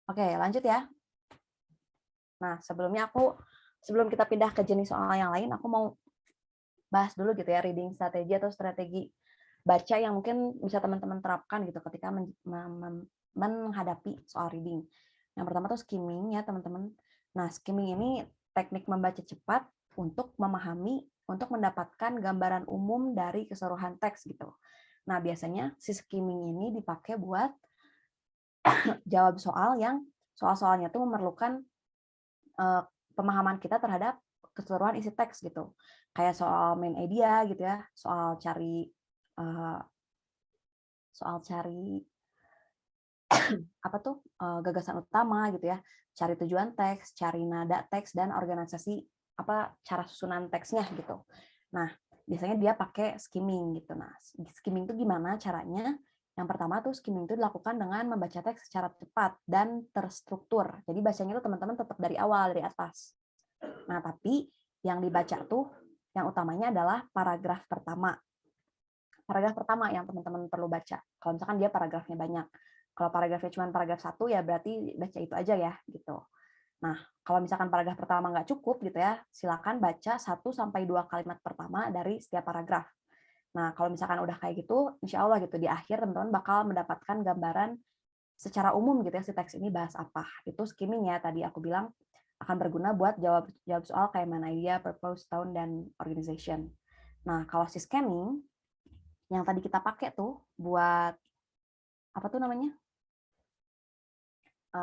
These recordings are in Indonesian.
Oke, lanjut ya. Nah, sebelum kita pindah ke jenis soal yang lain, aku mau bahas dulu gitu ya, reading strategi atau strategi baca yang mungkin bisa teman-teman terapkan gitu ketika menghadapi soal reading. Yang pertama tuh skimming ya, teman-teman. Nah, skimming ini teknik membaca cepat untuk memahami, untuk mendapatkan gambaran umum dari keseluruhan teks gitu. Nah, biasanya si skimming ini dipakai buat jawab soal yang soal-soalnya tuh memerlukan pemahaman kita terhadap keseluruhan isi teks gitu. Kayak soal main idea gitu ya, soal cari apa tuh gagasan utama gitu ya, cari tujuan teks, cari nada teks dan organisasi apa cara susunan teksnya gitu. Nah, biasanya dia pakai skimming gitu. Nah, skimming itu gimana caranya? Yang pertama tuh skimming itu dilakukan dengan membaca teks secara cepat dan terstruktur. Jadi bacanya itu teman-teman tetap dari awal, dari atas. Nah, tapi yang dibaca tuh yang utamanya adalah paragraf pertama. Paragraf pertama yang teman-teman perlu baca. Kalau misalkan dia paragrafnya banyak. Kalau paragrafnya cuma paragraf 1 ya berarti baca itu aja ya gitu. Nah, kalau misalkan paragraf pertama nggak cukup gitu ya, silakan baca 1-2 kalimat pertama dari setiap paragraf. Nah, kalau misalkan udah kayak gitu, insya Allah gitu di akhir teman-teman bakal mendapatkan gambaran secara umum gitu ya si teks ini bahas apa. Itu skimming ya tadi aku bilang akan berguna buat jawab soal kayak mana idea, purpose, tone, dan organization. Nah, kalau si scanning yang tadi kita pakai tuh buat apa tuh namanya?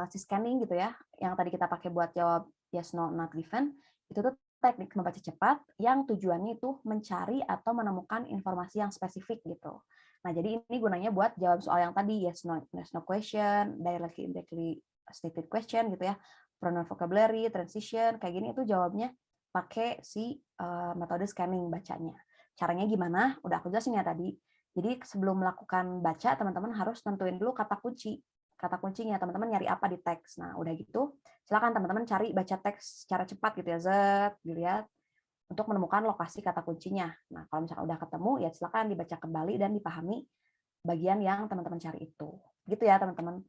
Si scanning gitu ya, yang tadi kita pakai buat jawab yes, no, not given, itu tuh teknik membaca cepat yang tujuannya itu mencari atau menemukan informasi yang spesifik gitu. Nah, jadi ini gunanya buat jawab soal yang tadi yes, no question, directly, indirectly stated question gitu ya, pronoun vocabulary, transition, kayak gini itu jawabnya pakai si metode scanning bacanya. Caranya gimana? Udah aku jelasin ya tadi. Jadi sebelum melakukan baca, teman-teman harus tentuin dulu kata kuncinya, teman-teman nyari apa di teks. Nah, udah gitu, silakan teman-teman cari baca teks secara cepat gitu ya, dilihat untuk menemukan lokasi kata kuncinya. Nah, kalau misalkan udah ketemu, ya silakan dibaca kembali dan dipahami bagian yang teman-teman cari itu. Gitu ya, teman-teman.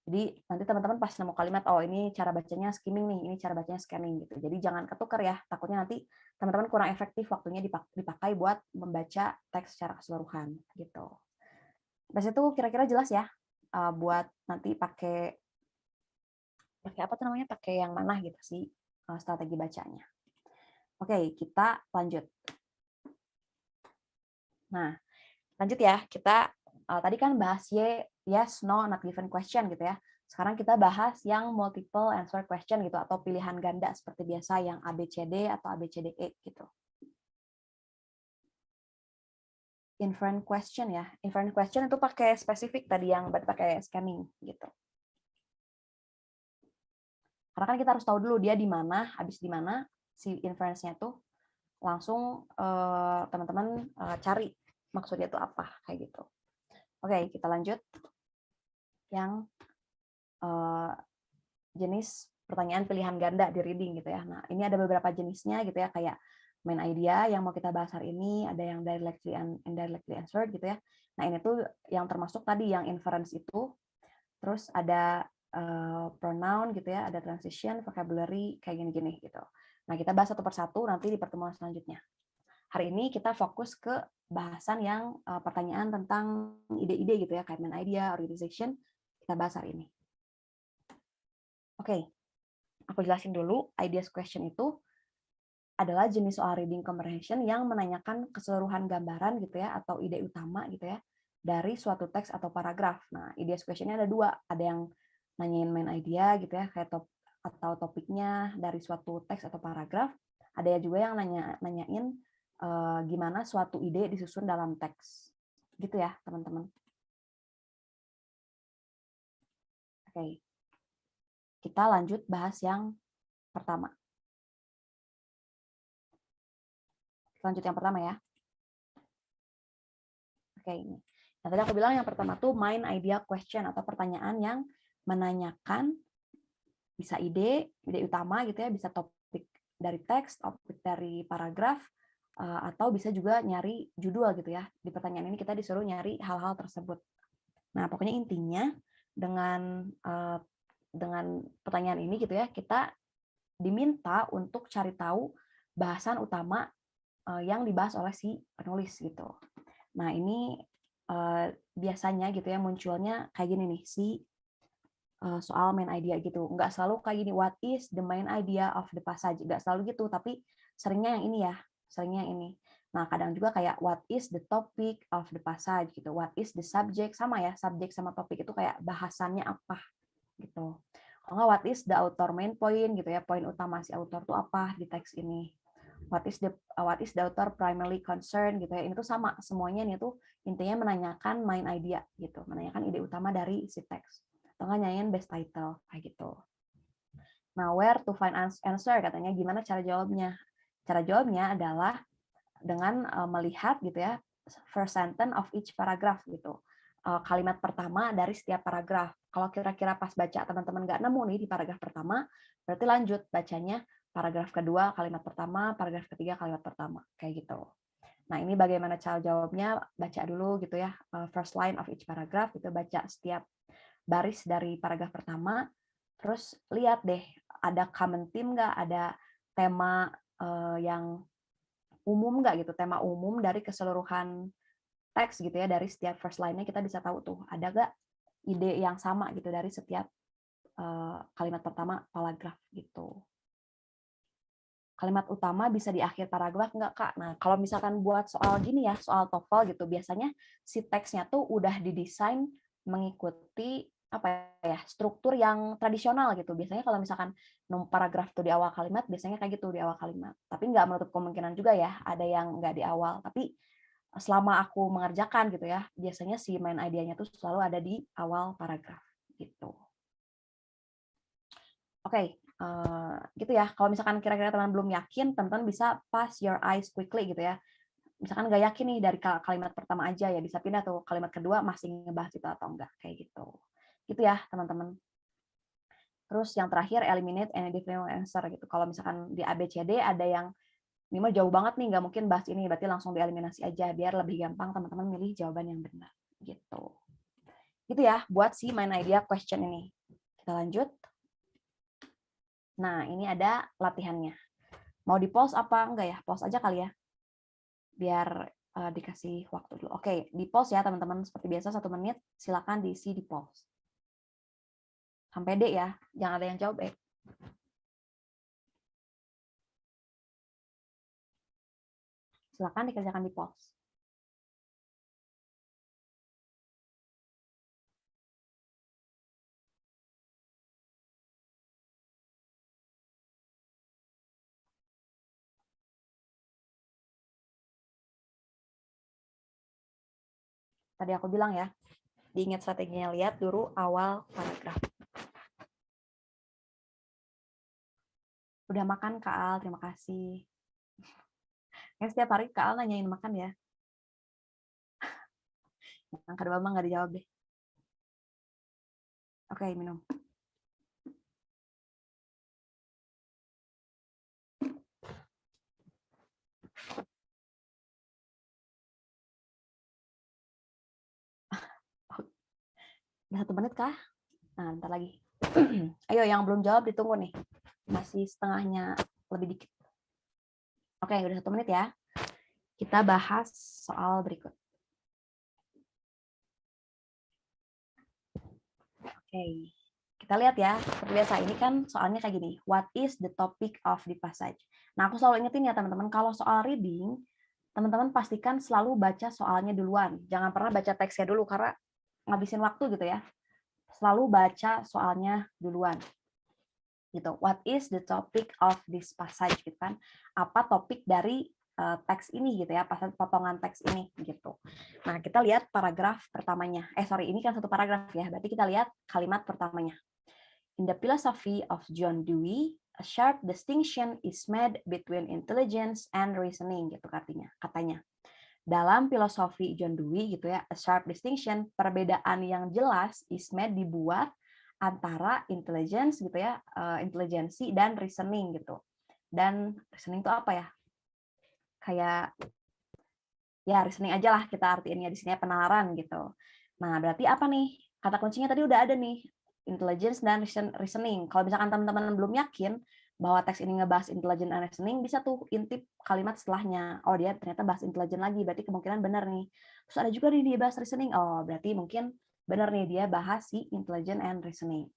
Jadi nanti teman-teman pas nemu kalimat, oh ini cara bacanya skimming nih, ini cara bacanya scanning gitu. Jadi jangan ketukar ya, takutnya nanti teman-teman kurang efektif waktunya dipakai buat membaca teks secara keseluruhan gitu. Pas itu kira-kira jelas ya buat nanti pakai apa tuh namanya, pakai yang mana gitu sih strategi bacanya. Oke, kita lanjut. Nah, lanjut ya. Kita tadi kan bahas yes, no, not given question gitu ya. Sekarang kita bahas yang multiple answer question gitu atau pilihan ganda seperti biasa yang ABCD atau ABCDE gitu. Inference question ya. Inference question itu pakai spesifik tadi yang pakai scanning gitu. Karena kan kita harus tahu dulu dia di mana, habis di mana si inference-nya tuh langsung teman-teman cari maksudnya itu apa kayak gitu. Oke, kita lanjut yang jenis pertanyaan pilihan ganda di reading gitu ya. Nah, ini ada beberapa jenisnya gitu ya, kayak main idea yang mau kita bahas hari ini, ada yang directly and indirectly answered gitu ya. Nah, ini tuh yang termasuk tadi yang inference itu. Terus ada pronoun gitu ya, ada transition, vocabulary kayak gini-gini gitu. Nah, kita bahas satu persatu nanti di pertemuan selanjutnya. Hari ini kita fokus ke bahasan yang pertanyaan tentang ide-ide gitu ya, kayak main idea, organization, kita bahas hari ini. Oke, aku jelasin dulu. Ideas question itu adalah jenis soal reading comprehension yang menanyakan keseluruhan gambaran gitu ya, atau ide utama gitu ya, dari suatu teks atau paragraf. Nah, ideas question-nya ada dua. Ada yang nanyain main idea gitu ya, kayak atau topiknya dari suatu teks atau paragraf. Ada juga yang nanyain gimana suatu ide disusun dalam teks. Gitu ya, teman-teman. Oke. Kita lanjut bahas yang pertama. Lanjut yang pertama ya. Oke, ini. Nah, tadi aku bilang yang pertama tuh main idea question atau pertanyaan yang menanyakan bisa ide utama gitu ya, bisa topik dari teks, topik dari paragraf, atau bisa juga nyari judul gitu ya. Di pertanyaan ini kita disuruh nyari hal-hal tersebut. Nah, pokoknya intinya dengan pertanyaan ini gitu ya, kita diminta untuk cari tahu bahasan utama yang dibahas oleh si penulis gitu. Nah, ini biasanya gitu ya munculnya kayak gini nih, soal main idea gitu. Nggak selalu kayak gini, what is the main idea of the passage? Nggak selalu gitu, tapi seringnya yang ini ya, seringnya yang ini. Nah, kadang juga kayak what is the topic of the passage gitu. What is the subject? Sama ya, subjek sama topik itu kayak bahasannya apa gitu. Kalau nggak what is the author main point gitu ya, poin utama si author tuh apa di teks ini. What is the author primarily concerned gitu ya. Ini tuh sama semuanya nih tuh intinya menanyakan main idea gitu, menanyakan ide utama dari si teks. Atau nggak nanyain best title kayak gitu. Nah, where to find answer katanya, gimana cara jawabnya? Cara jawabnya adalah dengan melihat gitu ya first sentence of each paragraph gitu. Kalimat pertama dari setiap paragraf. Kalau kira-kira pas baca teman-teman nggak nemu nih di paragraf pertama, berarti lanjut bacanya paragraf kedua kalimat pertama, paragraf ketiga kalimat pertama kayak gitu. Nah, ini bagaimana cara jawabnya? Baca dulu gitu ya first line of each paragraph, itu baca setiap baris dari paragraf pertama, terus lihat deh ada common theme nggak, ada tema yang umum nggak gitu, tema umum dari keseluruhan teks gitu ya, dari setiap first line-nya kita bisa tahu tuh ada nggak ide yang sama gitu dari setiap kalimat pertama paragraf gitu. Kalimat utama bisa di akhir paragraf nggak, Kak? Nah, kalau misalkan buat soal gini ya, soal TOEFL gitu, biasanya si teksnya tuh udah didesain mengikuti apa ya, struktur yang tradisional gitu. Biasanya kalau misalkan paragraf tuh di awal kalimat, biasanya kayak gitu di awal kalimat. Tapi nggak menutup kemungkinan juga ya, ada yang nggak di awal. Tapi selama aku mengerjakan gitu ya, biasanya si main idea-nya tuh selalu ada di awal paragraf gitu. Oke, gitu ya. Kalau misalkan kira-kira teman belum yakin, teman-teman bisa pass your eyes quickly gitu ya. Misalkan nggak yakin nih dari kalimat pertama aja ya, bisa pindah tuh kalimat kedua masih ngebahas itu atau enggak, kayak gitu. Gitu ya, teman-teman. Terus yang terakhir, eliminate any different answer gitu. Kalau misalkan di ABCD ada yang ini mah jauh banget nih, nggak mungkin bahas ini, berarti langsung dieliminasi aja, biar lebih gampang teman-teman milih jawaban yang benar. Gitu. Gitu ya, buat si main idea question ini. Kita lanjut. Nah, ini ada latihannya. Mau di-pause apa enggak ya? Pause aja kali ya. Biar dikasih waktu dulu. Oke, di-pause ya teman-teman. Seperti biasa 1 menit. Silakan diisi di-pause. Sampai D ya. Jangan ada yang jawab E. Silakan dikerjakan di-pause. Tadi aku bilang ya, diingat strateginya, lihat dulu awal paragraf. Udah makan Kak Al, terima kasih. Ya, setiap hari Kak Al nanyain makan ya. Yang kedua mah nggak dijawab deh. Oke, minum. Udah 1 menit kah? Nah, bentar lagi. Ayo, yang belum jawab ditunggu nih. Masih setengahnya lebih dikit. Oke, udah 1 menit ya. Kita bahas soal berikut. Oke, kita lihat ya. Seperti biasa, ini kan soalnya kayak gini. What is the topic of the passage? Nah, aku selalu ingetin ya teman-teman, kalau soal reading, teman-teman pastikan selalu baca soalnya duluan. Jangan pernah baca teksnya dulu, karena ngabisin waktu gitu ya. Selalu baca soalnya duluan. Gitu. What is the topic of this passage gitu kan? Apa topik dari teks ini gitu ya, potongan teks ini gitu. Nah, kita lihat paragraf pertamanya. Ini kan 1 paragraf ya. Berarti kita lihat kalimat pertamanya. In the philosophy of John Dewey, a sharp distinction is made between intelligence and reasoning gitu katanya. Dalam filosofi John Dewey gitu ya, a sharp distinction, perbedaan yang jelas is made dibuat antara intelligence gitu ya, intelijensi dan reasoning gitu. Dan reasoning itu apa ya? Kayak ya reasoning aja lah kita artiinnya di sini penalaran gitu. Nah, berarti apa nih kata kuncinya tadi udah ada nih, intelligence dan reasoning. Kalau misalkan teman-teman belum yakin bahwa teks ini ngebahas intelligence and reasoning, bisa tuh intip kalimat setelahnya. Oh, dia ternyata bahas intelligence lagi, berarti kemungkinan benar nih. Terus ada juga nih dia bahas reasoning. Oh, berarti mungkin benar nih dia bahas si intelligence and reasoning.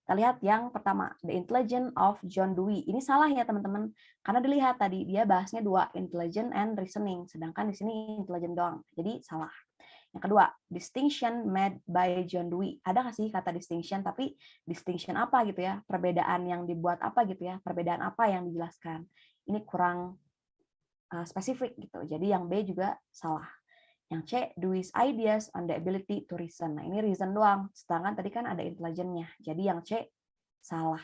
Kita lihat yang pertama, The Intelligence of John Dewey. Ini salah ya teman-teman, karena dilihat tadi dia bahasnya dua, intelligence and reasoning, sedangkan di sini intelligence doang. Jadi salah. Yang kedua, distinction made by John Dewey. Ada nggak sih kata distinction, tapi distinction apa gitu ya? Perbedaan yang dibuat apa gitu ya? Perbedaan apa yang dijelaskan? Ini kurang spesifik gitu. Jadi yang B juga salah. Yang C, Dewey's ideas on the ability to reason. Nah, ini reason doang. Sedangkan tadi kan ada intelligence-nya. Jadi yang C salah.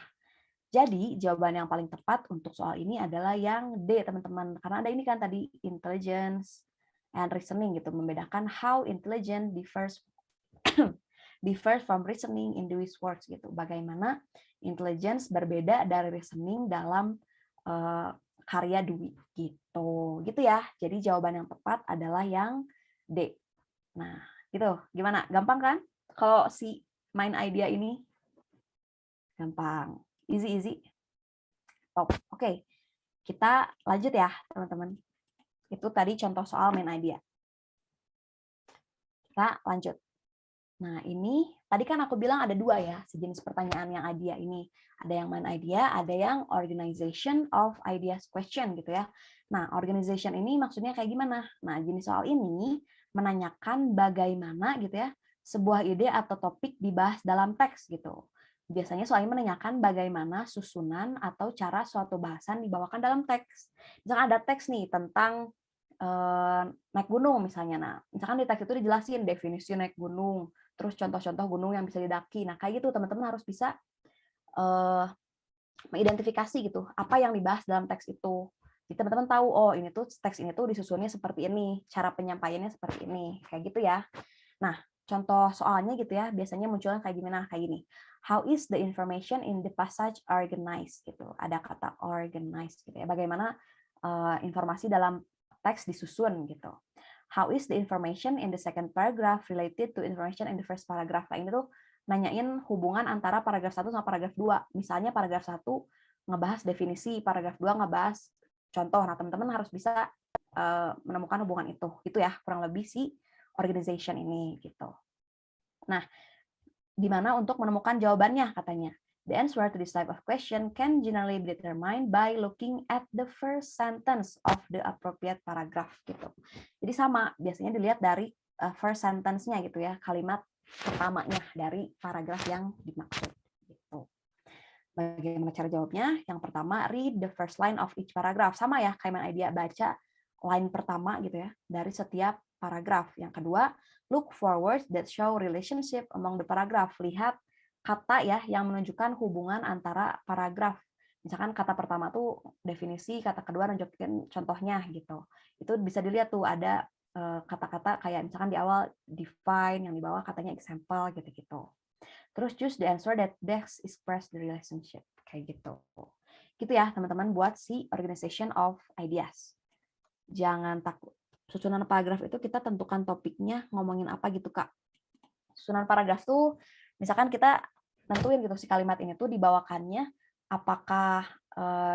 Jadi jawaban yang paling tepat untuk soal ini adalah yang D, teman-teman. Karena ada ini kan tadi intelligence and reasoning gitu, membedakan how intelligence differs from reasoning in Dewey's words gitu. Bagaimana intelligence berbeda dari reasoning dalam karya Dewey gitu. Gitu ya. Jadi jawaban yang tepat adalah yang D. Nah, gitu. Gimana? Gampang kan? Kalau si main idea ini gampang. Easy. Top. Oke. Kita lanjut ya, teman-teman. Itu tadi contoh soal main idea. Kita lanjut. Nah, ini tadi kan aku bilang ada dua ya, sejenis pertanyaan yang idea ini. Ada yang main idea, ada yang organization of ideas question gitu ya. Nah, organization ini maksudnya kayak gimana? Nah, jenis soal ini menanyakan bagaimana gitu ya, sebuah ide atau topik dibahas dalam teks gitu. Biasanya soal ini menanyakan bagaimana susunan atau cara suatu bahasan dibawakan dalam teks. Misalkan ada teks nih tentang naik gunung misalnya. Nah, misalkan di teks itu dijelasin definisi naik gunung, terus contoh-contoh gunung yang bisa didaki. Nah, kayak gitu teman-teman harus bisa mengidentifikasi gitu apa yang dibahas dalam teks itu. Jadi teman-teman tahu, oh ini tuh teks ini tuh disusunnya seperti ini, cara penyampaiannya seperti ini, kayak gitu ya. Nah, contoh soalnya gitu ya, biasanya munculnya kayak gimana? Kayak gini. How is the information in the passage organized? Gitu. Ada kata organized gitu ya. Bagaimana informasi dalam teks disusun gitu. How is the information in the second paragraph related to information in the first paragraph? Nah, ini tuh nanyain hubungan antara paragraf 1 sama paragraf 2. Misalnya paragraf 1 ngebahas definisi, paragraf 2 ngebahas contoh. Nah, teman-teman harus bisa menemukan hubungan itu. Itu ya, kurang lebih si organization ini gitu. Nah, di mana untuk menemukan jawabannya katanya. The answer to this type of question can generally be determined by looking at the first sentence of the appropriate paragraph gitu. Jadi sama, biasanya dilihat dari first sentence-nya gitu ya, kalimat pertamanya dari paragraf yang dimaksud gitu. Bagaimana cara jawabnya? Yang pertama, read the first line of each paragraph. Sama ya, kayak idea baca line pertama gitu ya dari setiap paragraf. Yang kedua, look for words that show relationship among the paragraph. Lihat kata ya yang menunjukkan hubungan antara paragraf. Misalkan kata pertama tuh definisi, kata kedua nunjukin contohnya gitu. Itu bisa dilihat tuh ada kata-kata kayak misalkan di awal define, yang di bawah katanya example gitu-gitu. Terus choose the answer that best express the relationship. Kayak gitu. Gitu ya teman-teman buat si organization of ideas. Jangan takut. Susunan paragraf itu kita tentukan topiknya ngomongin apa gitu Kak. Susunan paragraf tuh misalkan kita tentuin gitu si kalimat ini tuh dibawakannya apakah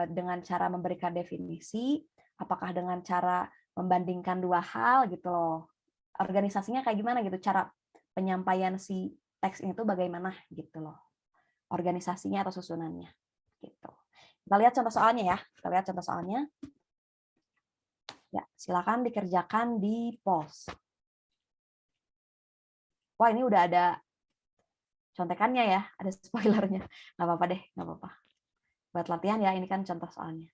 dengan cara memberikan definisi, apakah dengan cara membandingkan dua hal gitu loh. Organisasinya kayak gimana gitu, cara penyampaian si teks ini tuh bagaimana gitu loh. Organisasinya atau susunannya gitu. Kita lihat contoh soalnya ya. Kita lihat contoh soalnya. Ya, silakan dikerjakan di pause. Wah, ini udah ada contekannya ya, ada spoilernya. Nggak apa-apa deh, nggak apa-apa. Buat latihan ya, ini kan contoh soalnya.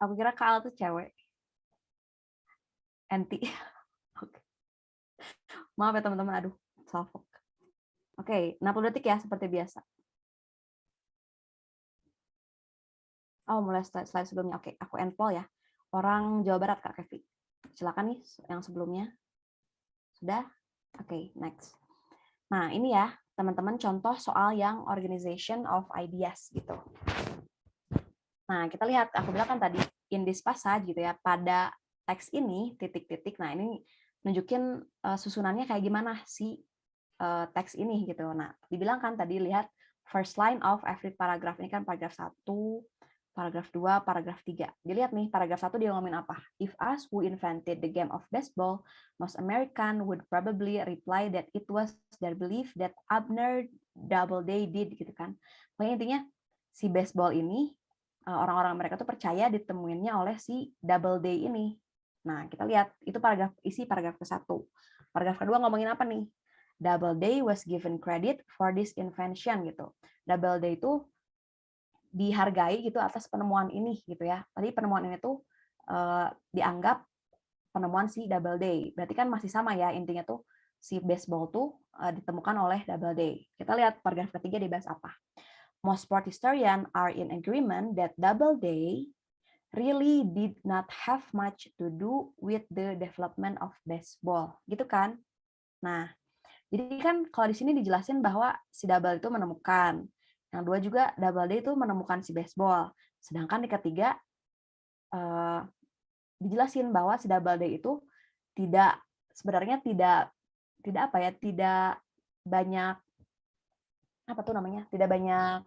Aku kira Kak tuh cewek. Anti. Oke. Maaf ya teman-teman, aduh, salfok. Oke, 60 detik ya seperti biasa. Oh, mulai slide sebelumnya. Oke, aku end poll ya. Orang Jawa Barat, Kak Kevi. Silakan nih yang sebelumnya. Sudah? Oke, next. Nah, ini ya, teman-teman contoh soal yang organization of ideas gitu. Nah, kita lihat, aku bilang kan tadi, in this passage gitu ya, pada teks ini, titik-titik, nah ini nunjukin susunannya kayak gimana sih teks ini gitu. Nah, dibilang kan tadi lihat first line of every paragraph, ini kan paragraf 1, paragraf 2, paragraf 3. Dilihat nih, paragraf 1 dia ngomongin apa? If us who invented the game of baseball, most American would probably reply that it was their belief that Abner Doubleday did gitu kan. Pokoknya intinya si baseball ini orang-orang mereka tuh percaya ditemuinnya oleh si Doubleday ini. Nah, kita lihat itu isi paragraf ke-1. Paragraf kedua ngomongin apa nih? Doubleday was given credit for this invention gitu. Doubleday itu dihargai gitu atas penemuan ini gitu ya. Tadi penemuan ini tuh dianggap penemuan si Doubleday. Berarti kan masih sama ya, intinya tuh si baseball tuh ditemukan oleh Doubleday. Kita lihat paragraf ketiga dibahas apa. Most sport historians are in agreement that Doubleday really did not have much to do with the development of baseball. Gitu kan? Nah, jadi kan kalau di sini dijelasin bahwa si Doubleday itu menemukan. Yang dua juga Doubleday itu menemukan si baseball. Sedangkan di ketiga dijelasin bahwa si Doubleday itu sebenarnya tidak apa ya, tidak banyak tidak banyak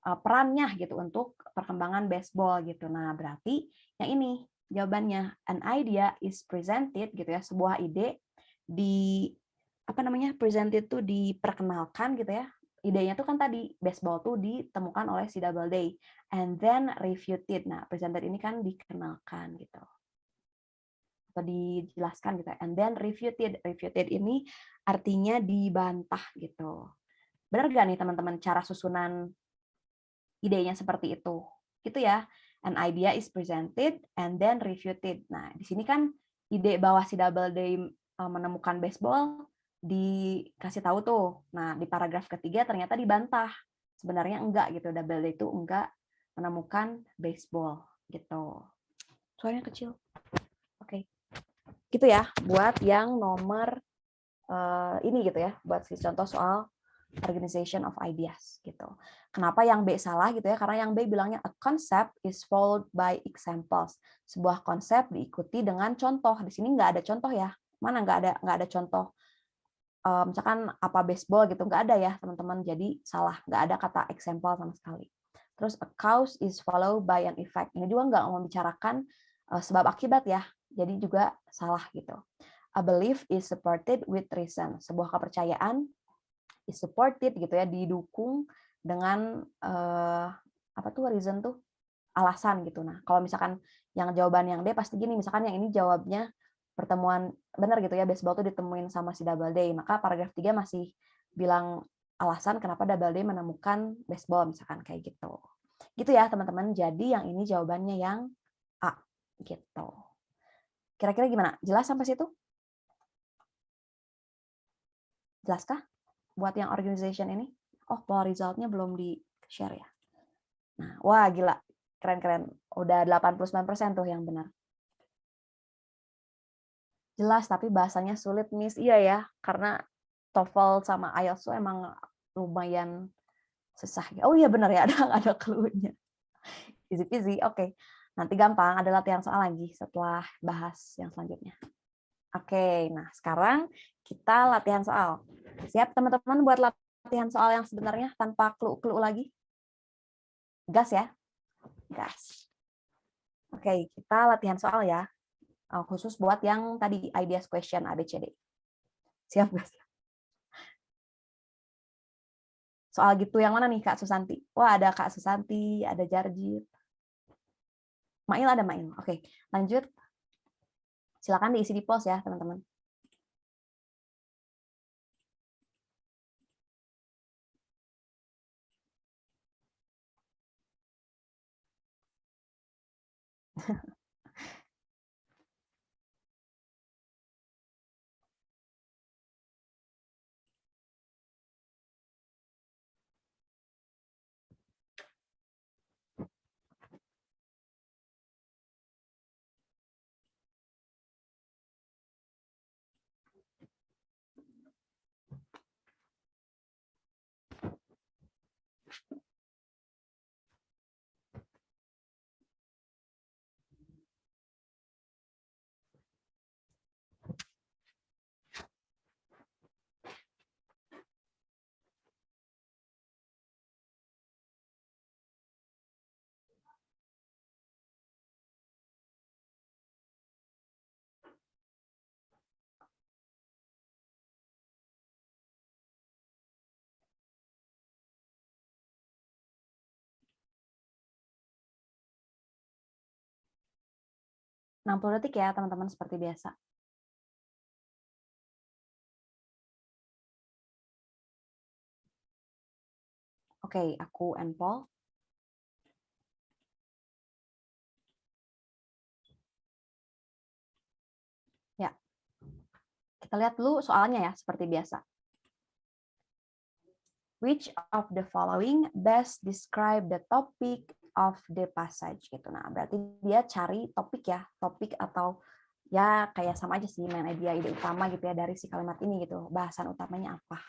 perannya gitu untuk perkembangan baseball gitu. Nah, berarti yang ini jawabannya, an idea is presented gitu ya, sebuah ide presented tuh diperkenalkan gitu ya. Idenya tuh kan tadi baseball tuh ditemukan oleh si Doubleday and then refuted. Nah, presented ini kan dikenalkan gitu. Atau dijelaskan gitu. And then refuted. Refuted ini artinya dibantah gitu. Benar gak nih teman-teman cara susunan idenya seperti itu? Gitu ya. An idea is presented and then refuted. Nah, di sini kan ide bahwa si Doubleday menemukan baseball dikasih tahu tuh. Nah, di paragraf ketiga ternyata dibantah. Sebenarnya enggak gitu. Doubleday itu enggak menemukan baseball gitu. Suaranya kecil. Oke. Gitu ya buat yang nomor ini gitu ya, buat si contoh soal organization of ideas gitu. Kenapa yang B salah gitu ya? Karena yang B bilangnya a concept is followed by examples. Sebuah konsep diikuti dengan contoh. Di sini nggak ada contoh ya. Mana nggak ada contoh. Misalkan apa baseball gitu nggak ada ya teman-teman. Jadi salah, nggak ada kata example sama sekali. Terus a cause is followed by an effect. Ini juga nggak membicarakan sebab akibat ya. Jadi juga salah gitu. A belief is supported with reason. Sebuah kepercayaan is supported gitu ya, didukung dengan reason tuh alasan gitu. Nah, kalau misalkan yang jawaban yang D pasti gini, misalkan yang ini jawabnya pertemuan benar gitu ya, baseball tuh ditemuin sama si Doubleday, maka paragraf 3 masih bilang alasan kenapa Doubleday menemukan baseball misalkan kayak gitu. Gitu ya, teman-teman. Jadi yang ini jawabannya yang A gitu. Kira-kira gimana? Jelas sampai situ? Jelaskah buat yang organization ini? Oh, poll result-nya belum di-share ya. Nah, wah gila. Keren-keren. Udah 89% tuh yang benar. Jelas, tapi bahasanya sulit, Miss. Iya ya, karena TOEFL sama IELTS tuh emang lumayan susah. Oh iya benar ya, ada clue-nya. Easy peasy, oke. Nanti gampang, ada latihan soal lagi setelah bahas yang selanjutnya. Oke, nah sekarang kita latihan soal. Siap teman-teman buat latihan soal yang sebenarnya tanpa clue-clue lagi? Gas ya? Gas. Oke, kita latihan soal ya. Khusus buat yang tadi ideas question ABCD. Siap guys? Soal gitu yang mana nih Kak Susanti? Wah, ada Kak Susanti, ada Jarjit. Mail ada Mail. Oke, lanjut. Silakan diisi di post ya, teman-teman. detik ya teman-teman seperti biasa. Oke, aku endpoll. Ya, kita lihat dulu soalnya ya, seperti biasa. Which of the following best describe the topic of the passage gitu. Nah, berarti dia cari topik ya, topik atau ya kayak sama aja sih main idea, ide utama gitu ya dari si kalimat ini gitu. Bahasan utamanya apa?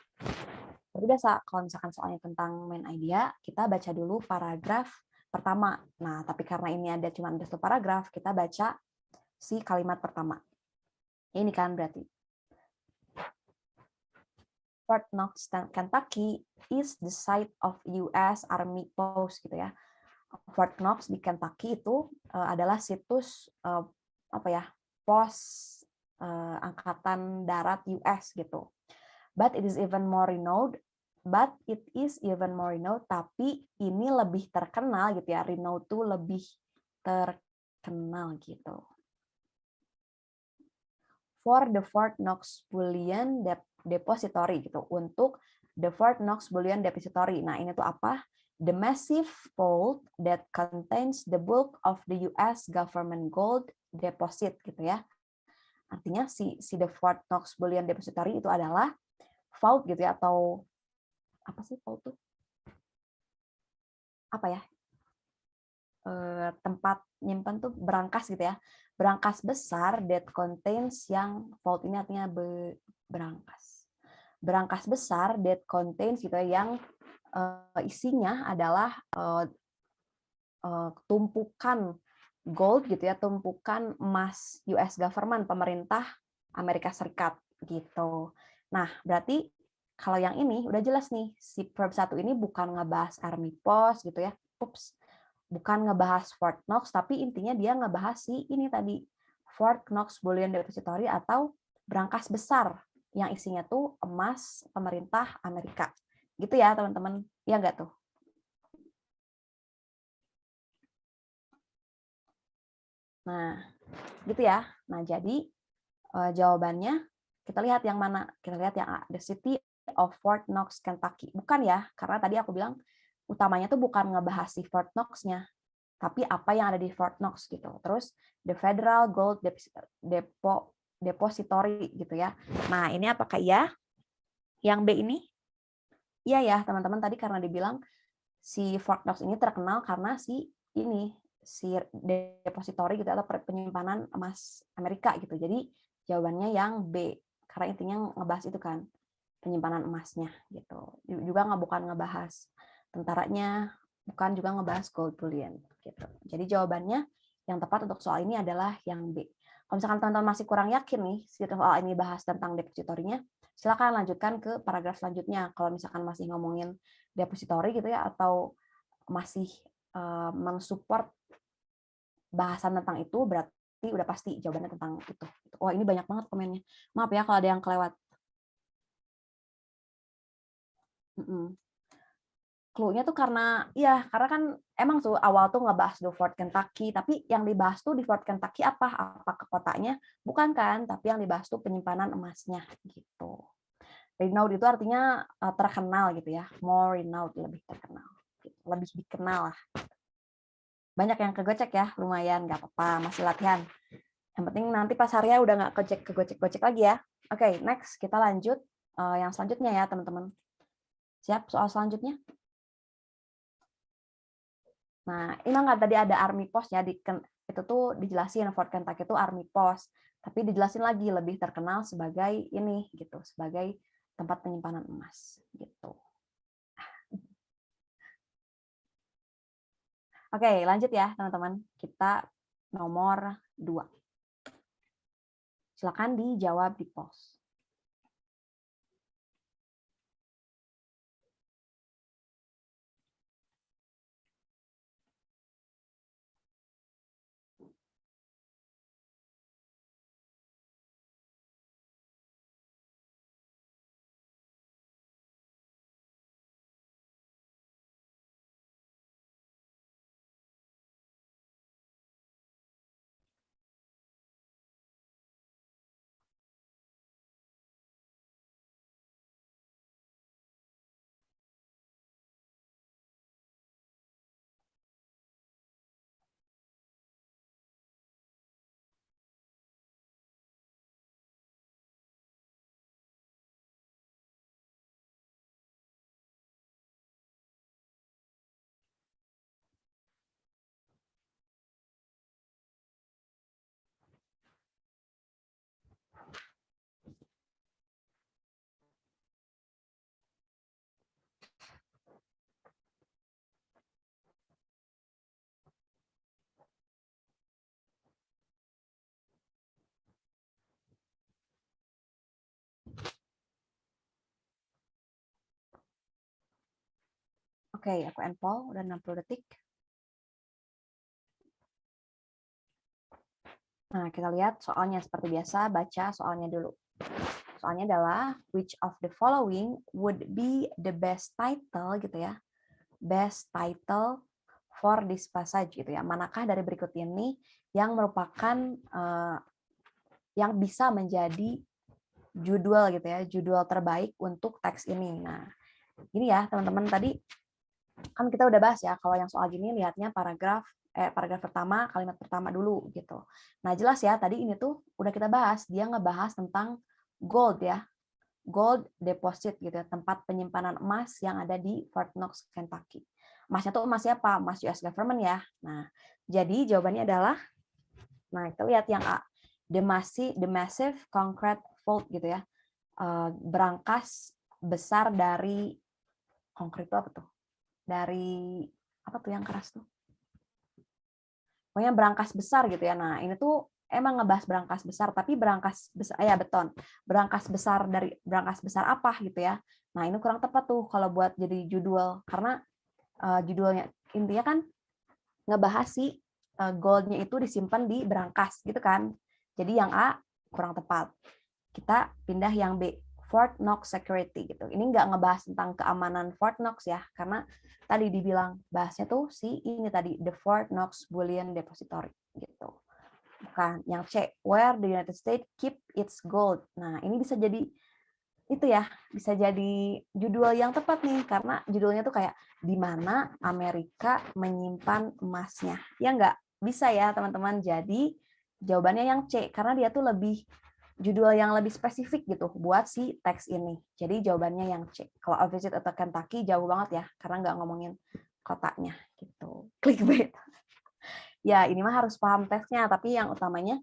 Seperti biasa, kalau misalkan soalnya tentang main idea, kita baca dulu paragraf pertama. Nah, tapi karena ini ada cuma ada satu paragraf, kita baca si kalimat pertama. Ini kan berarti Fort Knox, Kentucky is the site of US Army Post gitu ya. Fort Knox di Kentucky itu adalah situs apa ya, pos angkatan darat US gitu. But it is even more renowned. Tapi ini lebih terkenal gitu ya. Renowned tuh lebih terkenal gitu. For the Fort Knox Bullion Depository gitu, untuk the Fort Knox Bullion Depository. Nah, ini tuh apa? The massive vault that contains the bulk of the US government gold deposit gitu ya. Artinya si the Fort Knox Bullion Depository itu adalah vault gitu ya, atau apa sih vault tuh? Apa ya? Tempat nyimpan tuh berangkas gitu ya. Berangkas besar that contains, yang vault ini artinya berangkas. Berangkas besar that contains gitu ya, yang isinya adalah tumpukan gold gitu ya, tumpukan emas US government, pemerintah Amerika Serikat gitu. Nah, berarti kalau yang ini udah jelas nih, si verb 1 ini bukan ngebahas Army Post gitu ya. Ups. Bukan ngebahas Fort Knox, tapi intinya dia ngebahas si ini tadi, Fort Knox Bullion Depository atau berangkas besar yang isinya tuh emas pemerintah Amerika. Gitu ya, teman-teman. Iya nggak tuh? Nah, gitu ya. Nah, jadi jawabannya kita lihat yang mana? Kita lihat yang A, the city of Fort Knox, Kentucky. Bukan ya, karena tadi aku bilang utamanya tuh bukan ngebahas si Fort Knox-nya, tapi apa yang ada di Fort Knox gitu. Terus the Federal Gold Depository gitu ya. Nah, ini apakah iya? Yang B ini? Iya ya, teman-teman, tadi karena dibilang si Fort Knox ini terkenal karena si depository gitu atau penyimpanan emas Amerika gitu. Jadi jawabannya yang B, karena intinya ngebahas itu kan, penyimpanan emasnya gitu. Juga bukan ngebahas tentaranya, bukan juga ngebahas gold bullion gitu. Jadi jawabannya yang tepat untuk soal ini adalah yang B. Kalau misalkan teman-teman masih kurang yakin nih soal ini bahas tentang depositorinya, silakan lanjutkan ke paragraf selanjutnya. Kalau misalkan masih ngomongin depository gitu ya, atau masih mensupport bahasan tentang itu, berarti udah pasti jawabannya tentang itu. Wah, ini banyak banget komennya. Maaf ya kalau ada yang kelewat. Clue-nya tuh karena kan emang tuh awal tuh ngebahas di Fort Kentucky, tapi yang dibahas tuh di Fort Kentucky apa ke kotanya? Bukan kan, tapi yang dibahas tuh penyimpanan emasnya gitu. Renowned itu artinya terkenal gitu ya. More renowned, lebih terkenal. Lebih dikenal lah. Banyak yang kegocek ya, lumayan, nggak apa-apa, masih latihan. Yang penting nanti pas Arya udah nggak kegocek lagi ya. Oke, next kita lanjut yang selanjutnya ya teman-teman. Siap soal selanjutnya? Nah, ini nggak tadi ada Army Post ya, itu tuh dijelasin Fort Kentucky itu Army Post, tapi dijelasin lagi lebih terkenal sebagai ini gitu, sebagai tempat penyimpanan emas gitu. Oke, lanjut ya teman-teman. Kita nomor 2. Silakan dijawab di pos. Oke, aku endpoll, udah 60 detik. Nah, kita lihat soalnya seperti biasa, baca soalnya dulu. Soalnya adalah, which of the following would be the best title, gitu ya. Best title for this passage, gitu ya. Manakah dari berikut ini yang merupakan, yang bisa menjadi judul, gitu ya, judul terbaik untuk teks ini. Nah, ini ya, teman-teman, tadi kan kita udah bahas ya, kalau yang soal gini lihatnya paragraf pertama, kalimat pertama dulu gitu. Nah, jelas ya tadi ini tuh udah kita bahas, dia ngebahas tentang gold ya. Gold deposit gitu ya, tempat penyimpanan emas yang ada di Fort Knox, Kentucky. Emasnya tuh emas apa? Emas US government ya. Nah, jadi jawabannya adalah, nah kita lihat yang A, the massive concrete vault gitu ya. Berangkas besar dari konkret itu apa tuh? Dari apa tuh yang keras tuh? Pokoknya berangkas besar gitu ya. Nah, ini tuh emang ngebahas berangkas besar, tapi berangkas besar ya beton. Berangkas besar dari berangkas besar apa gitu ya. Nah, ini kurang tepat tuh kalau buat jadi judul karena judulnya intinya kan ngebahas si goldnya itu disimpan di berangkas gitu kan. Jadi yang A kurang tepat. Kita pindah yang B, Fort Knox Security gitu. Ini nggak ngebahas tentang keamanan Fort Knox ya, karena tadi dibilang bahasnya tuh si ini tadi the Fort Knox Bullion Depository gitu. Bukan yang C, where the United States keep its gold. Nah, ini bisa jadi itu ya, bisa jadi judul yang tepat nih karena judulnya tuh kayak di mana Amerika menyimpan emasnya. Ya nggak bisa ya, teman-teman. Jadi jawabannya yang C karena dia tuh lebih judul yang lebih spesifik gitu buat si teks ini. Jadi jawabannya yang C. Kalau A Visit to Kentucky jauh banget ya, karena nggak ngomongin kotanya gitu. Clickbait. Ya, ini mah harus paham teksnya, tapi yang utamanya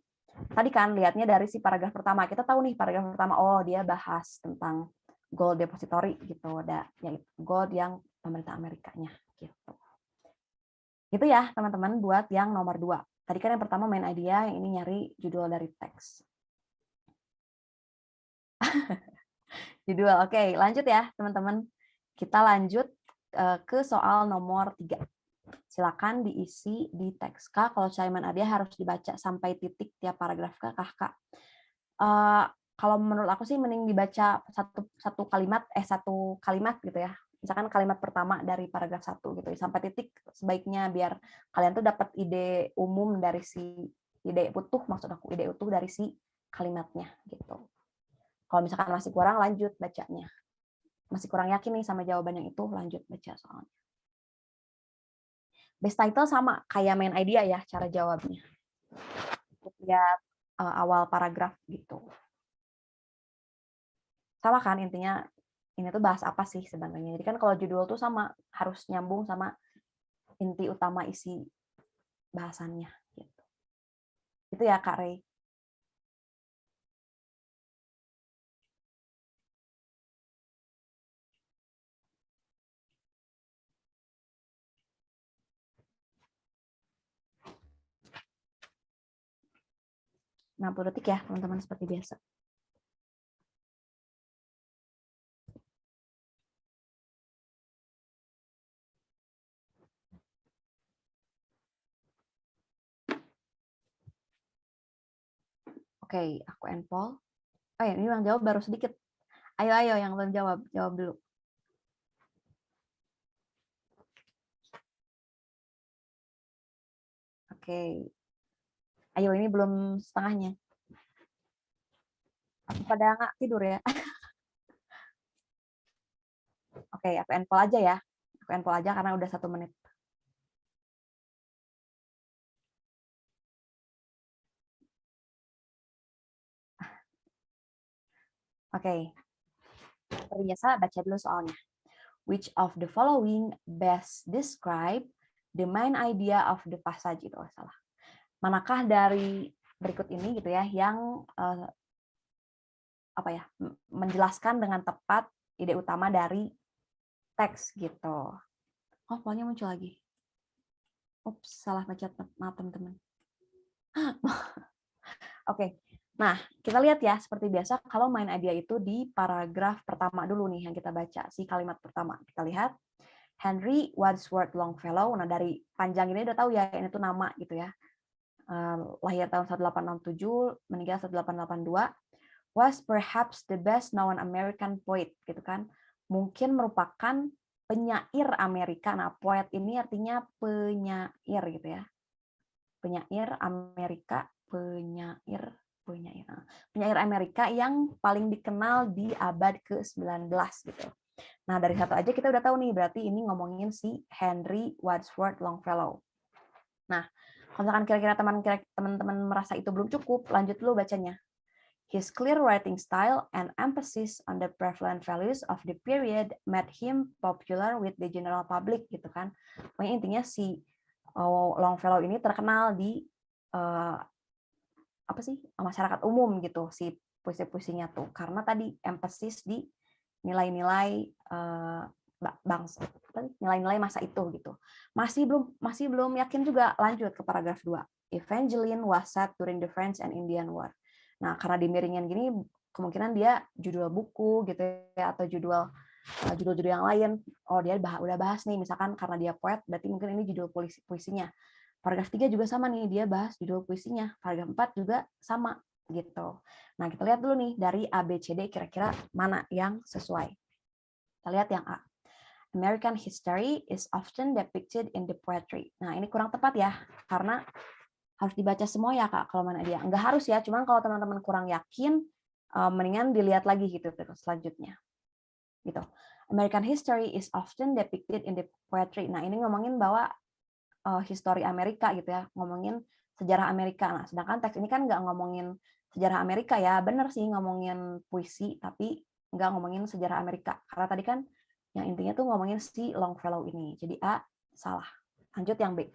tadi kan lihatnya dari si paragraf pertama. Kita tahu nih paragraf pertama, oh dia bahas tentang gold depository gitu, ada yaitu gold yang pemerintah Amerikanya gitu. Gitu ya teman-teman buat yang nomor 2. Tadi kan yang pertama main idea, yang ini nyari judul dari teks. Judul. Oke, lanjut ya, teman-teman. Kita lanjut ke soal nomor 3. Silakan diisi di teks Kak. Kalau Simon Ardia harus dibaca sampai titik tiap paragraf Kak, Kak. Kalau menurut aku sih mending dibaca satu kalimat gitu ya. Misalkan kalimat pertama dari paragraf 1 gitu sampai titik sebaiknya biar kalian tuh dapat ide umum dari si ide utuh, maksud aku ide utuh dari si kalimatnya gitu. Kalau misalkan masih kurang, lanjut bacanya. Masih kurang yakin nih sama jawaban yang itu, lanjut baca soalnya. Best title sama kayak main idea ya cara jawabnya. Lihat awal paragraf gitu. Sama kan intinya ini tuh bahas apa sih sebenarnya. Jadi kan kalau judul tuh sama harus nyambung sama inti utama isi bahasannya gitu. Itu ya Kak Rey. Nah, 60 detik ya teman-teman seperti biasa. Oke, aku endpoll. Oh ya, ini yang jawab baru sedikit. Ayo yang belum jawab, jawab dulu. Oke. Ayo, ini belum setengahnya. Aku pada nggak tidur ya. Oke, aku endpoll aja ya. Aku endpoll aja karena udah 1 menit. Oke. Seperti biasa, baca dulu soalnya. Which of the following best describe the main idea of the passage? Itu salah. Manakah dari berikut ini gitu ya yang apa ya menjelaskan dengan tepat ide utama dari teks gitu. Oh, polnya muncul lagi. Ups, salah baca, maaf teman-teman. Oke. Nah, kita lihat ya, seperti biasa, kalau main idea itu di paragraf pertama dulu nih yang kita baca, si kalimat pertama. Kita lihat, Henry Wadsworth Longfellow. Nah, dari panjang ini udah tahu ya, ini tuh nama gitu ya. Lahir tahun 1867, meninggal 1882. Was perhaps the best known American poet, gitu kan. Mungkin merupakan penyair Amerika. Nah, poet ini artinya penyair gitu ya. Penyair Amerika, penyair Amerika yang paling dikenal di abad ke-19 gitu. Nah, dari satu aja kita udah tahu nih, berarti ini ngomongin si Henry Wadsworth Longfellow. Nah, kalau misalkan kira-kira teman-teman merasa itu belum cukup, lanjut dulu bacanya. His clear writing style and emphasis on the prevalent values of the period made him popular with the general public gitu kan. Pokoknya intinya si Longfellow ini terkenal di apa sih masyarakat umum gitu si puisi-puisinya tuh karena tadi emphasis di nilai-nilai bangsa, nilai-nilai masa itu gitu. Masih belum yakin juga, lanjut ke paragraf 2. Evangeline was set during the French and Indian War. Nah, karena dimiringin gini kemungkinan dia judul buku gitu ya atau judul-judul yang lain. Oh, dia udah bahas nih misalkan karena dia poet berarti mungkin ini judul puisinya. Paragraf 3 juga sama nih, dia bahas judul puisinya. Paragraf 4 juga sama gitu. Nah, kita lihat dulu nih dari A, B, C, D kira-kira mana yang sesuai. Kita lihat yang A. American history is often depicted in the poetry. Nah, ini kurang tepat ya, karena harus dibaca semua ya, Kak, kalau mana dia. Enggak harus ya, cuman kalau teman-teman kurang yakin, mendingan dilihat lagi gitu selanjutnya. Gitu. American history is often depicted in the poetry. Nah, ini ngomongin bahwa histori Amerika gitu ya, ngomongin sejarah Amerika. Nah, sedangkan teks ini kan nggak ngomongin sejarah Amerika ya, bener sih ngomongin puisi, tapi nggak ngomongin sejarah Amerika. Karena tadi kan yang intinya tuh ngomongin si Longfellow ini. Jadi A, salah. Lanjut yang B.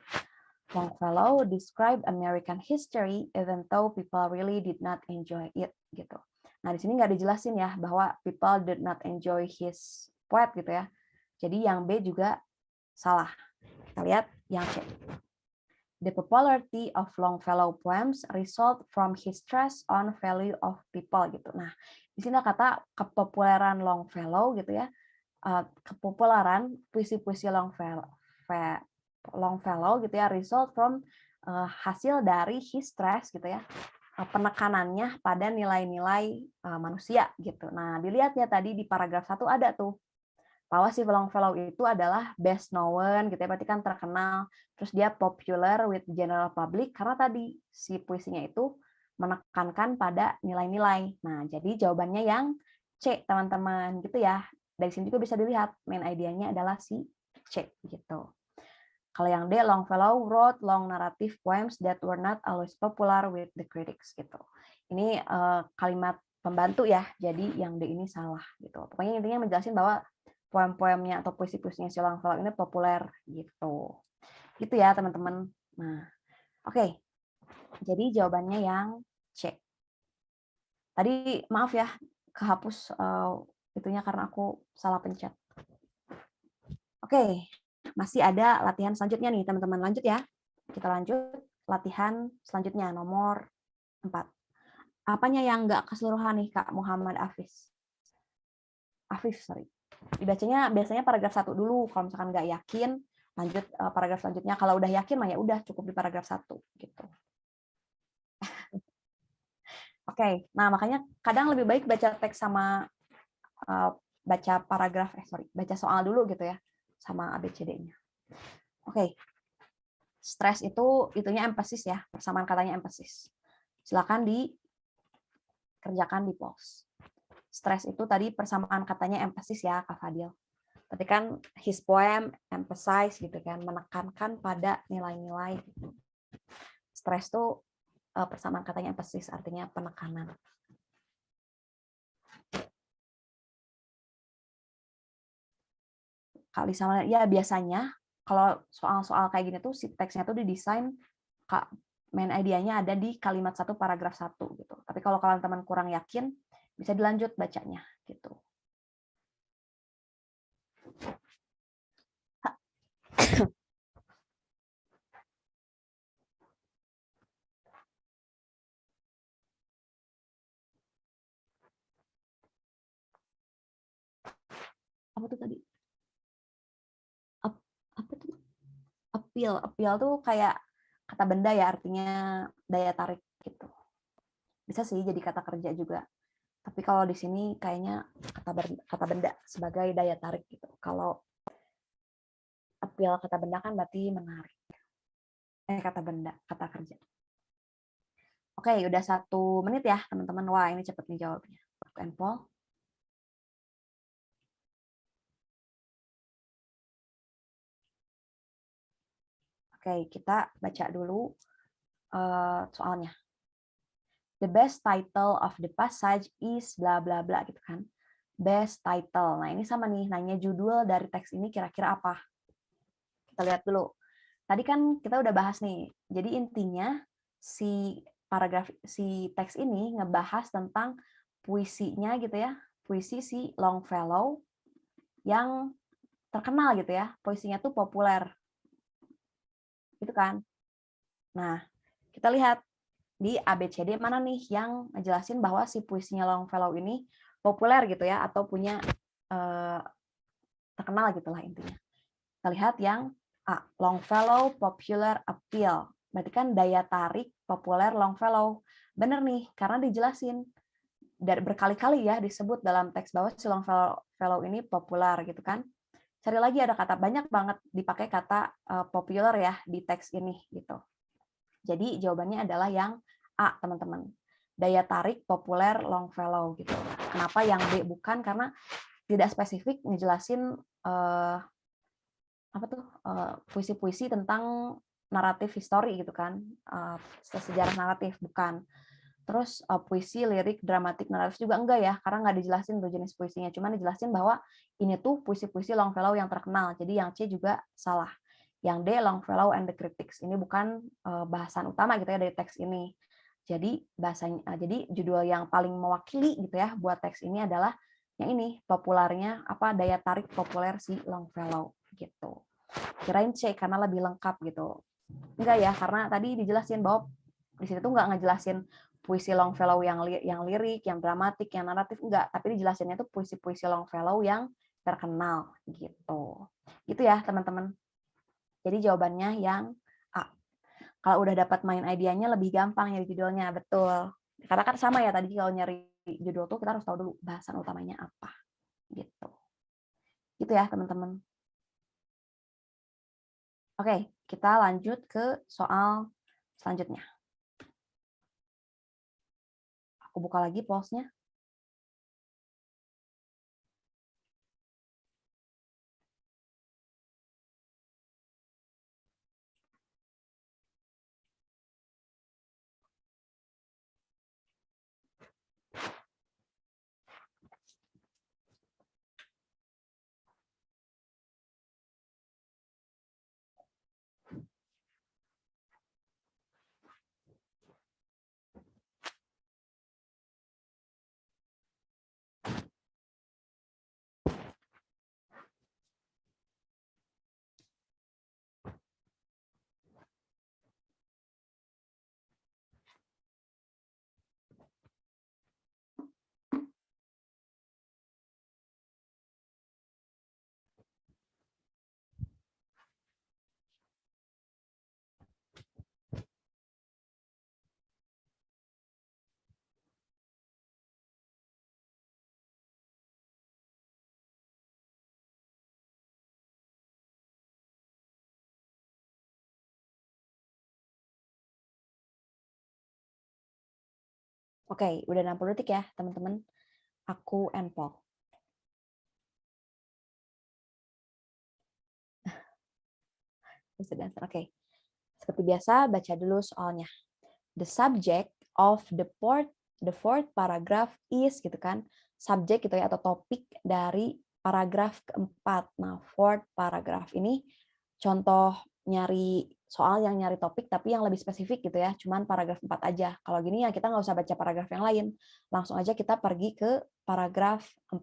Longfellow described American history even though people really did not enjoy it gitu. Nah, di sini nggak dijelasin ya bahwa people did not enjoy his poet gitu ya. Jadi yang B juga salah. Kita lihat yang C. The popularity of Longfellow poems result from his stress on value of people gitu. Nah, di sini kata kepopuleran Longfellow gitu ya. Kepopuleran puisi-puisi Longfellow gitu ya result from hasil dari his stress gitu ya. Penekanannya pada nilai-nilai manusia gitu. Nah, dilihatnya tadi di paragraf 1 ada tuh bahwa si Longfellow itu adalah best known gitu ya, berarti kan terkenal, terus dia popular with general public karena tadi si puisinya itu menekankan pada nilai-nilai. Nah, jadi jawabannya yang C, teman-teman, gitu ya. Dari sini juga bisa dilihat main idenya adalah si C gitu. Kalau yang D, Longfellow wrote long narrative poems that were not always popular with the critics gitu. Ini kalimat pembantu ya, jadi yang D ini salah gitu. Pokoknya intinya menjelasin bahwa poem-poemnya atau puisi-puisinya si Longfellow ini populer gitu. Gitu ya teman-teman. Nah, oke. Jadi jawabannya yang C. Tadi maaf ya, kehapus itunya karena aku salah pencet. Oke, masih ada latihan selanjutnya nih teman-teman. Lanjut ya. Kita lanjut latihan selanjutnya nomor 4. Apanya yang nggak keseluruhan nih Kak Muhammad Afif? Sorry. Dibacanya biasanya paragraf 1 dulu. Kalau misalkan nggak yakin, lanjut paragraf selanjutnya. Kalau udah yakin mah ya udah cukup di paragraf 1 gitu. Oke, nah makanya kadang lebih baik baca teks sama baca paragraf, baca soal dulu gitu ya, sama ABCD-nya. Oke, stres itu itunya emphasis ya, persamaan katanya emphasis. Silakan dikerjakan di pause. Stres itu tadi persamaan katanya emphasis ya, Kak Fadil. Tadi kan his poem emphasize gitu kan, menekankan pada nilai-nilai. Stres itu persamaan katanya emphasis, artinya penekanan. Kak Lisa, ya biasanya kalau soal-soal kayak gini tuh si teksnya tuh didesain main idenya ada di kalimat 1 paragraf 1 gitu. Tapi kalau kalian teman kurang yakin bisa dilanjut bacanya gitu. Apa tuh tadi? Apa tuh? Appeal tuh kayak kata benda ya, artinya daya tarik gitu. Bisa sih jadi kata kerja juga. Tapi kalau di sini kayaknya kata benda sebagai daya tarik gitu. Kalau appeal kata benda kan berarti menarik. Kata benda, kata kerja. Oke, udah 1 menit ya teman-teman. Wah, ini cepet nih jawabnya. Paul. Oke, kita baca dulu soalnya. The best title of the passage is bla bla bla gitu kan. Best title. Nah, ini sama nih, nanya judul dari teks ini kira-kira apa. Kita lihat dulu. Tadi kan kita udah bahas nih. Jadi intinya si teks ini ngebahas tentang puisinya gitu ya. Puisi si Longfellow yang terkenal gitu ya. Puisinya tuh populer. Gitu kan. Nah, kita lihat di ABCD mana nih yang ngejelasin bahwa si puisinya Longfellow ini populer gitu ya, atau punya terkenal gitulah intinya. Kita lihat yang A, Longfellow popular appeal. Berarti kan daya tarik populer Longfellow. Bener nih, karena dijelasin dari berkali-kali ya disebut dalam teks bahwa si Longfellow ini populer gitu kan. Cari lagi ada kata, banyak banget dipakai kata popular ya di teks ini gitu. Jadi jawabannya adalah yang A, teman-teman. Daya tarik populer Longfellow gitu. Kenapa yang B bukan? Karena tidak spesifik ngejelasin puisi-puisi tentang naratif histori gitu kan. Sejarah naratif bukan. Terus puisi, lirik, dramatik, naratif juga enggak ya, karena nggak dijelasin tuh jenis puisinya. Cuma dijelasin bahwa ini tuh puisi-puisi Longfellow yang terkenal. Jadi yang C juga salah. Yang D, Longfellow and the Critics. Ini bukan bahasan utama gitu ya dari teks ini. Jadi jadi judul yang paling mewakili gitu ya buat teks ini adalah yang ini, populernya daya tarik populer si Longfellow gitu. Kirain C karena lebih lengkap gitu. Enggak ya, karena tadi dijelasin bahwa di sini tuh nggak ngejelasin puisi Longfellow yang lirik, yang dramatik, yang naratif, enggak, tapi dijelasinnya tuh puisi-puisi Longfellow yang terkenal gitu. Gitu ya, teman-teman. Jadi jawabannya yang A. Kalau udah dapat main idenya lebih gampang nyari judulnya, betul. Karena kan sama ya tadi kalau nyari judul tuh kita harus tahu dulu bahasan utamanya apa. Gitu. Gitu ya, teman-teman. Oke, kita lanjut ke soal selanjutnya. Aku buka lagi pause-nya. Oke, udah 60 detik ya, teman-teman. Aku and Paul. Oke. Seperti biasa, baca dulu soalnya. The subject of the fourth paragraph is gitu kan. Subjek gitu ya atau topik dari paragraf keempat. Nah, fourth paragraph ini contoh nyari soal yang nyari topik tapi yang lebih spesifik gitu ya. Cuman paragraf 4 aja. Kalau gini ya kita nggak usah baca paragraf yang lain. Langsung aja kita pergi ke paragraf 4.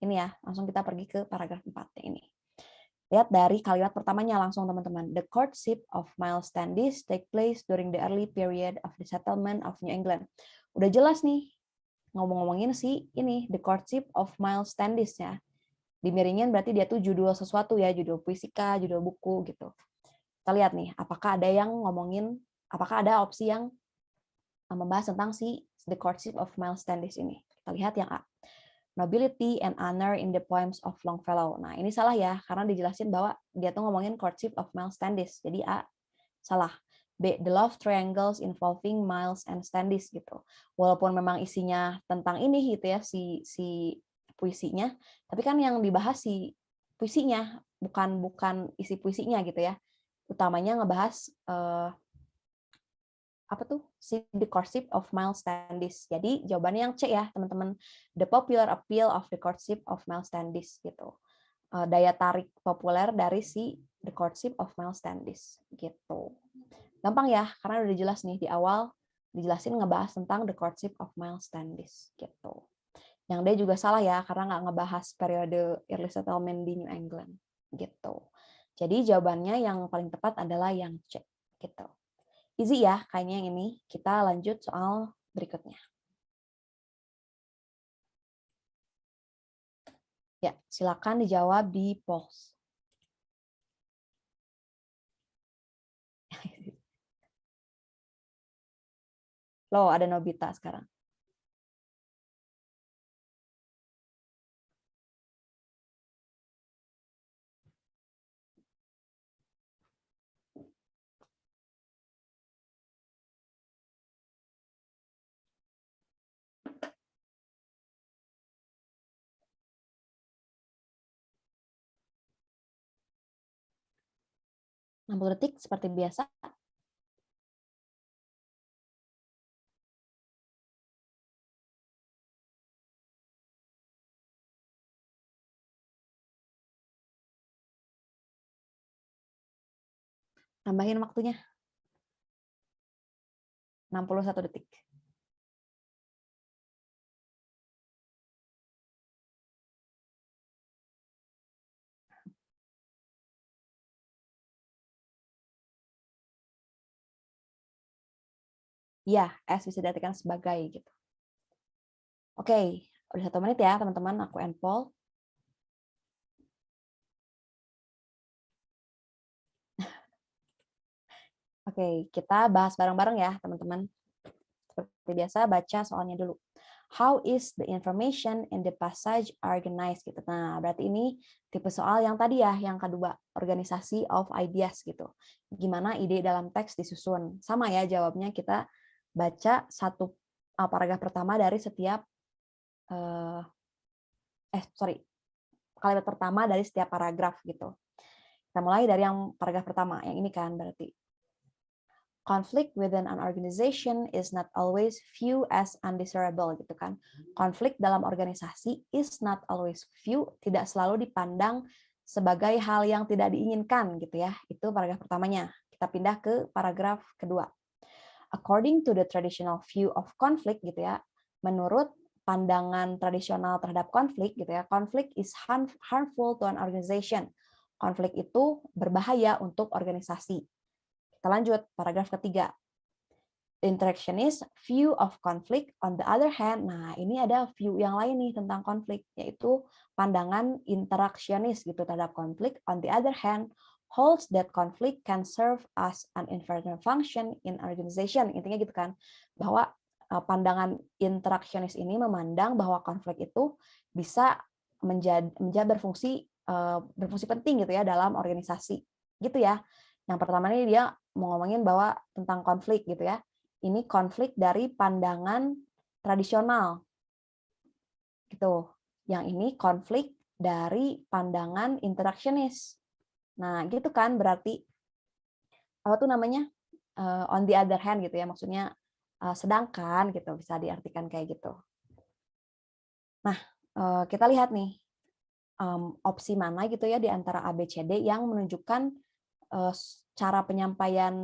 Ini ya, langsung kita pergi ke paragraf 4 yang ini. Lihat dari kalimat pertamanya langsung teman-teman. The courtship of Miles Standish take place during the early period of the settlement of New England. Udah jelas nih ngomong-ngomongin si ini the courtship of Miles Standish ya. Dimiringin berarti dia tuh judul sesuatu ya, judul puisika, judul buku gitu. Kita lihat nih, apakah ada opsi yang membahas tentang si the courtship of Miles Standish ini. Kita lihat yang A. Nobility and honor in the poems of Longfellow. Nah, ini salah ya, karena dijelasin bahwa dia tuh ngomongin courtship of Miles Standish. Jadi A, salah. B, the love triangles involving Miles and Standish gitu. Walaupun memang isinya tentang ini gitu ya, si puisinya, tapi kan yang dibahas si puisinya, bukan isi puisinya gitu ya. Utamanya ngebahas apa tuh The Courtship of Miles Standish. Jadi jawabannya yang C ya teman-teman. The popular appeal of The Courtship of Miles Standish gitu. Daya tarik populer dari si The Courtship of Miles Standish gitu. Gampang ya karena udah jelas nih di awal dijelasin ngebahas tentang The Courtship of Miles Standish gitu. Yang D juga salah ya karena nggak ngebahas periode early settlement di New England gitu. Jadi jawabannya yang paling tepat adalah yang C gitu. Easy ya, kayaknya yang ini. Kita lanjut soal berikutnya. Ya, silakan dijawab di polls. Loh, ada Nobita sekarang. Nah, 60 detik seperti biasa. Tambahin waktunya. 61 detik. Ya, S bisa diartikan sebagai gitu. Oke, udah 1 menit ya teman-teman. Aku end poll. Oke, kita bahas bareng-bareng ya teman-teman. Seperti biasa, baca soalnya dulu. How is the information in the passage organized gitu. Nah, berarti ini tipe soal yang tadi ya, yang kedua, organisasi of ideas gitu. Gimana ide dalam teks disusun. Sama ya jawabnya, kita baca satu paragraf pertama dari setiap kalimat pertama dari setiap paragraf gitu. Kita mulai dari yang paragraf pertama, yang ini kan berarti. Conflict within an organization is not always viewed as undesirable gitu kan. Konflik dalam organisasi is not always viewed, tidak selalu dipandang sebagai hal yang tidak diinginkan gitu ya. Itu paragraf pertamanya. Kita pindah ke paragraf kedua. According to the traditional view of conflict gitu ya. Menurut pandangan tradisional terhadap konflik gitu ya. Conflict is harmful to an organization. Konflik itu berbahaya untuk organisasi. Kita lanjut, paragraf ketiga. Interactionist view of conflict on the other hand. Nah, ini ada view yang lain nih tentang konflik, yaitu pandangan interaksionis gitu terhadap konflik. On the other hand, holds that conflict can serve as an internal function in organization. Intinya gitu kan, bahwa pandangan interaksionis ini memandang bahwa konflik itu bisa menjadi berfungsi penting gitu ya dalam organisasi. Gitu ya. Yang pertama ini dia mau ngomongin bahwa tentang konflik gitu ya. ini konflik dari pandangan tradisional. Gitu. Yang ini konflik dari pandangan interaksionis. Nah, gitu kan berarti apa tuh namanya? On the other hand gitu ya, maksudnya sedangkan gitu, bisa diartikan kayak gitu. Nah, kita lihat nih opsi mana gitu ya di antara A, B, C, D yang menunjukkan cara penyampaian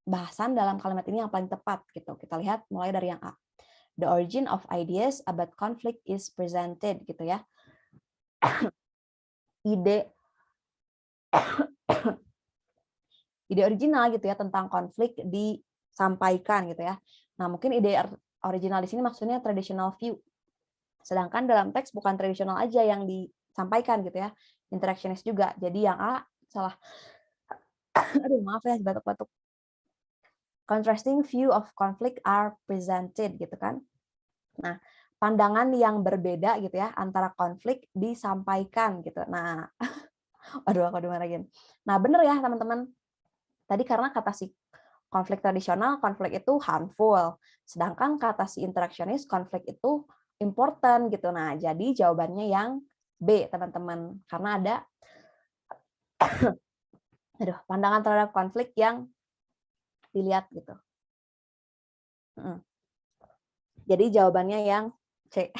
bahasan dalam kalimat ini yang paling tepat gitu. Kita lihat mulai dari yang A. The origin of ideas about conflict is presented gitu ya. Ide ide original gitu ya tentang konflik disampaikan gitu ya. Nah, mungkin ide original di sini maksudnya traditional view. Sedangkan dalam teks bukan tradisional aja yang disampaikan gitu ya. Interactionist juga. Jadi yang A salah. Aduh, maaf ya batuk-batuk. Contrasting view of conflict are presented gitu kan. Nah, pandangan yang berbeda gitu ya antara konflik disampaikan gitu. Nah, aduh aku dimarahin. Nah, bener ya teman-teman. Tadi karena kata si konflik tradisional, konflik itu harmful. Sedangkan kata si interaksionis, konflik itu important gitu. Nah, jadi jawabannya yang B, teman-teman. Karena ada pandangan terhadap konflik yang dilihat gitu. Jadi jawabannya yang C.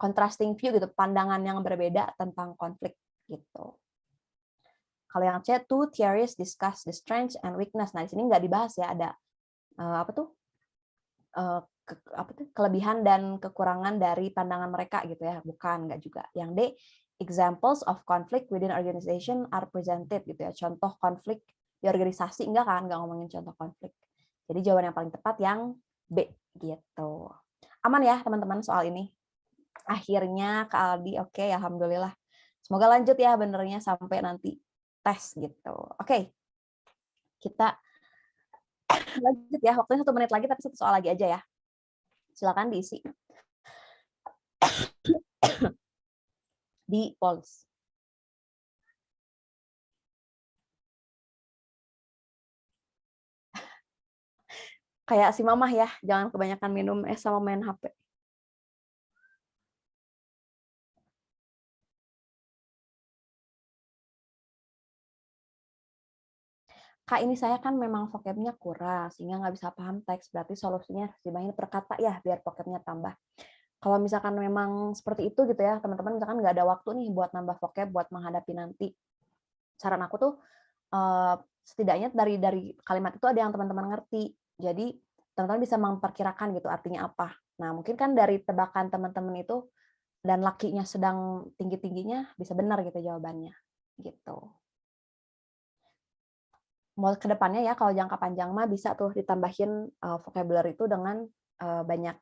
Contrasting view gitu, pandangan yang berbeda tentang konflik gitu. Kalau yang C, two theories discuss the strength and weakness. Nah, di sini nggak dibahas ya, ada kelebihan dan kekurangan dari pandangan mereka gitu ya. Bukan, nggak juga. Yang D, examples of conflict within organization are presented gitu ya. Contoh konflik di organisasi, enggak kan, nggak ngomongin contoh konflik. Jadi jawaban yang paling tepat yang B gitu. Aman ya teman-teman soal ini? Akhirnya Kak Aldi, oke, alhamdulillah. Semoga lanjut ya benernya sampai nanti tes gitu. Oke, kita lanjut ya. Waktunya 1 menit lagi, tapi 1 soal lagi aja ya. Silakan diisi di polls. Kayak si mamah ya, jangan kebanyakan minum es sama main HP. Kak, ini saya kan memang vocabnya kurang, sehingga nggak bisa paham teks. Berarti solusinya harus dimainin per kata ya, biar vocabnya tambah. Kalau misalkan memang seperti itu gitu ya, teman-teman misalkan nggak ada waktu nih buat nambah vocab, buat menghadapi nanti. Saran aku tuh, setidaknya dari kalimat itu ada yang teman-teman ngerti. Jadi, teman-teman bisa memperkirakan gitu artinya apa. Nah, mungkin kan dari tebakan teman-teman itu, dan lakinya sedang tinggi-tingginya, bisa benar gitu jawabannya. Gitu. Mau ke depannya ya, kalau jangka panjang mah bisa tuh ditambahin vocabulary itu dengan banyak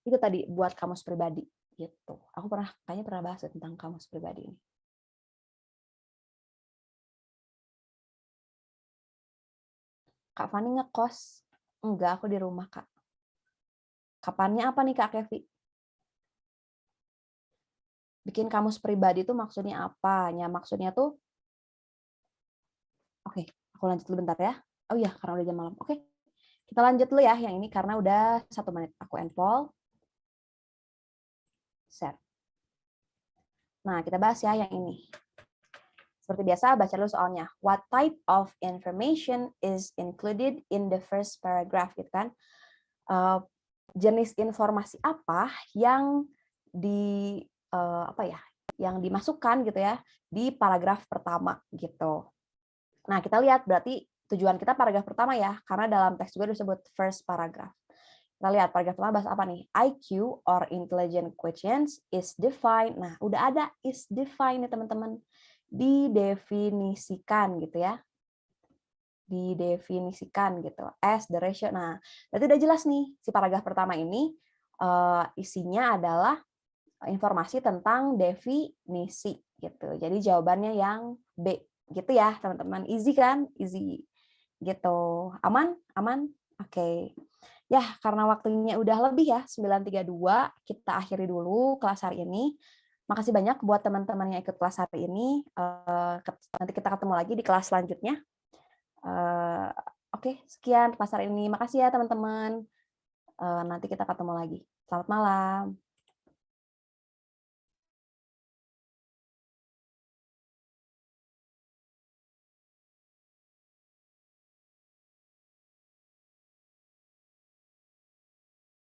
itu tadi buat kamus pribadi gitu. Aku kayaknya pernah bahas tentang kamus pribadi ini. Kak Fani ngekos? Enggak, aku di rumah, Kak. Kapannya apa nih, Kak Kevi? Bikin kamus pribadi itu maksudnya apa? Ya, maksudnya tuh, oke, aku lanjut dulu bentar ya. Oh iya, karena udah jam malam. Oke, kita lanjut dulu ya yang ini karena udah 1 menit. Aku endpoll. Set. Nah, kita bahas ya yang ini. Seperti biasa, baca dulu soalnya. What type of information is included in the first paragraph, gitu kan? Jenis informasi apa yang yang dimasukkan gitu ya di paragraf pertama gitu. Nah, kita lihat berarti tujuan kita paragraf pertama ya, karena dalam teks juga disebut first paragraph. Kita lihat paragraf pertama bahas apa nih? IQ or intelligent quotients is defined. Nah, udah ada is defined nih teman-teman. Didefinisikan gitu ya. Didefinisikan gitu. As the ratio. Nah, berarti udah jelas nih si paragraf pertama ini isinya adalah informasi tentang definisi gitu. Jadi jawabannya yang B gitu ya, teman-teman. Easy kan? Easy. Gitu. Aman? Aman? Oke. Ya, karena waktunya udah lebih ya, 9.32, kita akhiri dulu kelas hari ini. Makasih banyak buat teman-teman yang ikut kelas hari ini. Nanti kita ketemu lagi di kelas selanjutnya. Oke. Oke, sekian pasar ini. Makasih ya teman-teman. Nanti kita ketemu lagi. Selamat malam.